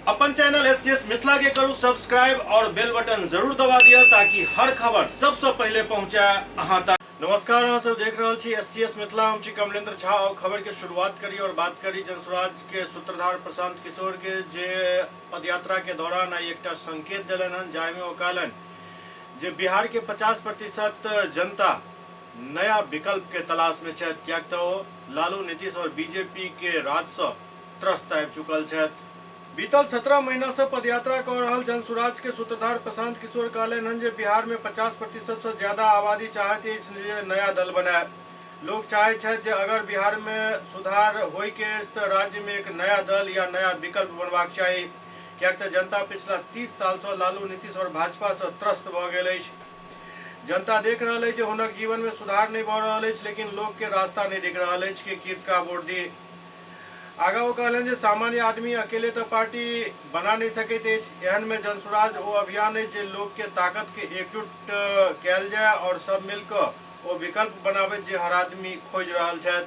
अपन channel SCS Mithila के करू subscribe और बेल बटन जरूर दबा दिया ताकि हर खबर सबसे पहले पहुंचे अहां तक। नमस्कार, अहां सब देख रहे छी एससीएस मिथिला। हम छी कमलेंद्र झा और खबर के शुरुआत करी और बात करी जनसुराज के सूत्रधार प्रशांत किशोर के जे पदयात्रा के दौरान आई एक संकेत दिलन हन, जाहि में ओ कहलन जे बिहार के 50% जनता नया विकल्प के तलाश में छथि, कियाक तऽ ओ लालू, नीतीश और बीजेपी के राज से त्रस्त आबि चुकल छथि। बीतल 17 महीना से पदयात्रा कर रहल जनसुराज के सूत्रधार प्रशांत किशोर कहलन हन जे बिहार में 50% से ज्यादा आबादी चाहती है नया दल बनाए। लोग चाहे छथि जे अगर बिहार में सुधार होय के तो राज्य में एक नया दल या नया विकल्प बनबाक चाहिए, कियाक तऽ जनता पिछला 30 साल से लालू, नीतीश और भाजपा से त्रस्त भ गेल अछि। जनता देख रहा है जो हुनक जीवन में सुधार नहीं भ रहा है, लेकिन लोग के रास्ता नहीं दिख रहा है कि किनका वोट दी। आगा वो कहलन जे सामान्य आदमी अकेले तो पार्टी बना नहीं सकते। एहन में जनसुराज वो अभियान है जो लोग के ताकत के एकजुट कैल जाए और सब मिलकर वो विकल्प बनावे जे हर आदमी खोज रहा है।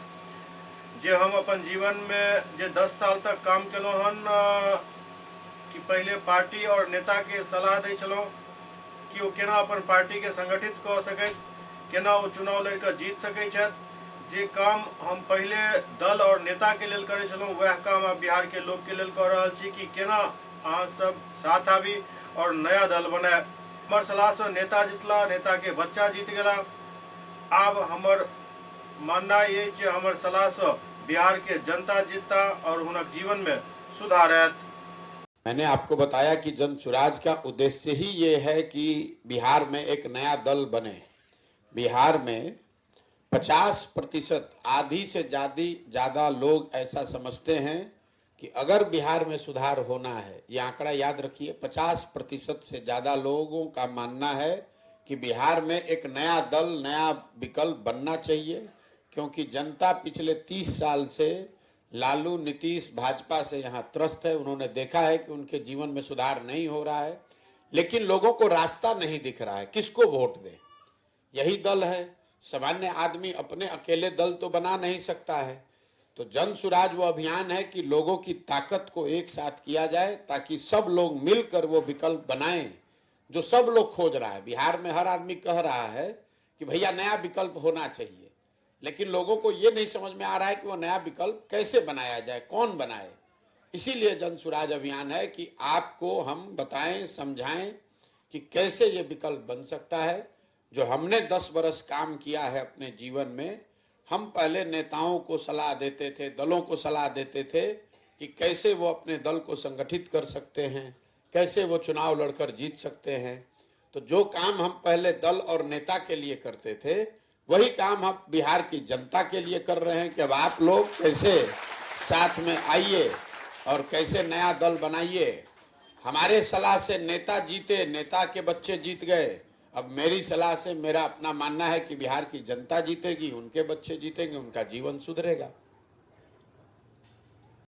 जे हम अपन जीवन में जे 10 साल तक काम केलो हन कि पहले पार्टी और नेता के सलाह दै छलौं कि वो केना अपन पार्टी के संगठित कऽ सकै, केना वो चुनाव लड़ कऽ जीत सकै छथि। जे काम हम पहले दल और नेता के लेल करे छलौं वह काम अब बिहार के लोग के लेल कऽ रहल छी कि केना अहाँ सब साथ आबी और नया दल बनाए। हमर सलाह से नेता जितला, नेता के बच्चा जीत गेला। आब हमर मानना ये जे हमर सलाह से बिहार के जनता जीतता और हुनक जीवन में सुधार आयत। मैंने आपको बताया कि जनसुराज का उद्देश्य ही ये है कि बिहार में एक नया दल बने। बिहार में 50% आधी से ज्यादा लोग ऐसा समझते हैं कि अगर बिहार में सुधार होना है, ये आंकड़ा याद रखिए, 50% से ज्यादा लोगों का मानना है कि बिहार में एक नया दल, नया विकल्प बनना चाहिए। क्योंकि जनता पिछले 30 साल से लालू, नीतीश, भाजपा से यहाँ त्रस्त है। उन्होंने देखा है कि उनके जीवन में सुधार नहीं हो रहा है, लेकिन लोगों को रास्ता नहीं दिख रहा है किसको वोट दें। यही दल है। सामान्य आदमी अपने अकेले दल तो बना नहीं सकता है। तो जनसुराज वो अभियान है कि लोगों की ताकत को एक साथ किया जाए ताकि सब लोग मिलकर वो विकल्प बनाएं जो सब लोग खोज रहा है। बिहार में हर आदमी कह रहा है कि भैया नया विकल्प होना चाहिए, लेकिन लोगों को ये नहीं समझ में आ रहा है कि वो नया विकल्प कैसे बनाया जाए, कौन बनाए। इसीलिए जनसुराज अभियान है कि आपको हम बताएं, समझाएं कि कैसे ये विकल्प बन सकता है। जो हमने 10 बरस काम किया है अपने जीवन में, हम पहले नेताओं को सलाह देते थे, दलों को सलाह देते थे कि कैसे वो अपने दल को संगठित कर सकते हैं, कैसे वो चुनाव लड़कर जीत सकते हैं। तो जो काम हम पहले दल और नेता के लिए करते थे, वही काम हम बिहार की जनता के लिए कर रहे हैं कि अब आप लोग कैसे साथ में आइए और कैसे नया दल बनाइए। हमारे सलाह से नेता जीते, नेता के बच्चे जीत गए। अब मेरी सलाह से मेरा अपना मानना है कि बिहार की जनता जीतेगी, उनके बच्चे जीतेंगे, उनका जीवन सुधरेगा।